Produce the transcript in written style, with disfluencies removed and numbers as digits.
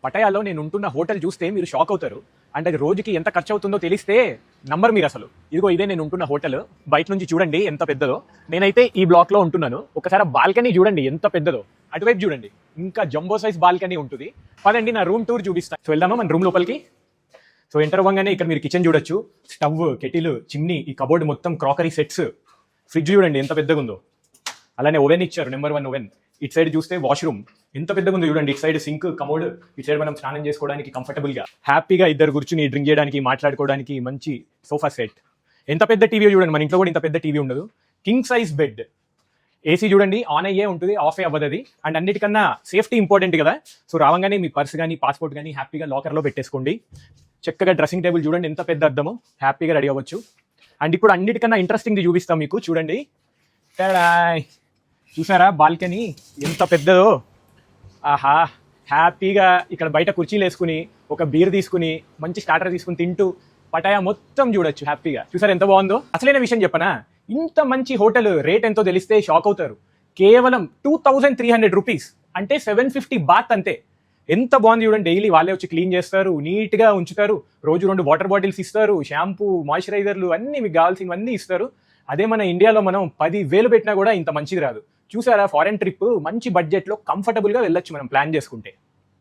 పటాయాలో నేను ఉంటున్న హోటల్ చూస్తే మీరు షాక్ అవుతారు. అంటే అది రోజుకి ఎంత ఖర్చు అవుతుందో తెలిస్తే నంబర్ మీరు అసలు. ఇదిగో ఇదే నేను ఉంటున్న హోటల్. బయట నుంచి చూడండి ఎంత పెద్దదో. నేనైతే ఈ బ్లాక్ లో ఉంటున్నాను. ఒకసారి బాల్కనీ చూడండి ఎంత పెద్దదో. అటువైపు చూడండి ఇంకా జంబో సైజ్ బాల్కనీ ఉంటుంది. పదండి నా రూమ్ టూర్ చూపిస్తాను. సో వెళ్దామా మన రూమ్ లోపలికి. సో ఎంటర్ అవ్వగానే ఇక్కడ మీరు కిచెన్ చూడొచ్చు. స్టవ్, కెటిల్, చిమ్నీ, ఈ కబోర్డ్ మొత్తం క్రాకరీ సెట్స్. ఫ్రిడ్జ్ చూడండి ఎంత పెద్దగా ఉందో. అలానే ఓవెన్ ఇచ్చారు, నెంబర్ 1 ఓవెన్. ఇటు సైడ్ చూస్తే వాష్రూమ్ ఎంత పెద్దగా ఉంది చూడండి. ఇటు సైడ్ సింక్, కమోడ్. ఇటు సైడ్ మనం స్నానం చేసుకోవడానికి కంఫర్టబుల్ గా హ్యాపీగా ఇద్దరు కూర్చుని డ్రింక్ చేయడానికి, మాట్లాడుకోవడానికి మంచి సోఫా సెట్. ఎంత పెద్ద టీవీ చూడండి. మన ఇంట్లో కూడా ఇంత పెద్ద టీవీ ఉండదు. King size bed. ఏసీ చూడండి ఆన్ అయ్యే ఉంటుంది, ఆఫ్ అవ్వదు అది. అండ్ అన్నిటికన్నా సేఫ్టీ ఇంపార్టెంట్ కదా. సో రావంగానే మీ పర్స్ కానీ పాస్పోర్ట్ కానీ హ్యాపీగా లాకర్లో పెట్టేసుకోండి. చక్కగా డ్రెస్సింగ్ టేబుల్ చూడండి ఎంత పెద్ద అద్దమో. హ్యాపీగా రెడీ అవ్వచ్చు. అండ్ ఇప్పుడు అన్నిటికన్నా ఇంట్రెస్టింగ్ చూపిస్తాం మీకు. చూడండి చూసారా బాల్కనీ ఎంత పెద్దదో. ఆహా, హ్యాపీగా ఇక్కడ బయట కుర్చీలు వేసుకుని ఒక బీర్ తీసుకుని మంచి స్టార్టర్ తీసుకుని తింటూ పటాయా మొత్తం చూడొచ్చు హ్యాపీగా. చూసారా ఎంత బాగుందో. అసలైన విషయం చెప్పనా, ఇంత మంచి హోటల్ రేట్ ఎంతో తెలిస్తే షాక్ అవుతారు. కేవలం 2300 రూపీస్, అంటే 750 బాత్ అంతే. ఎంత బాగుంది చూడండి. డైలీ వాళ్ళే వచ్చి క్లీన్ చేస్తారు, నీట్గా ఉంచుతారు. రోజు 2 వాటర్ బాటిల్స్ ఇస్తారు, షాంపూ, మాయిశ్చరైజర్లు అన్నీ మీకు కావాల్సినవన్నీ ఇస్తారు. అదే మన ఇండియాలో మనం 10,000 పెట్టినా కూడా ఇంత మంచిది రాదు. చూసారా, ఫారెన్ ట్రిప్ మంచి బడ్జెట్లో కంఫర్టబుల్గా వెళ్ళొచ్చు మనం ప్లాన్ చేసుకుంటే.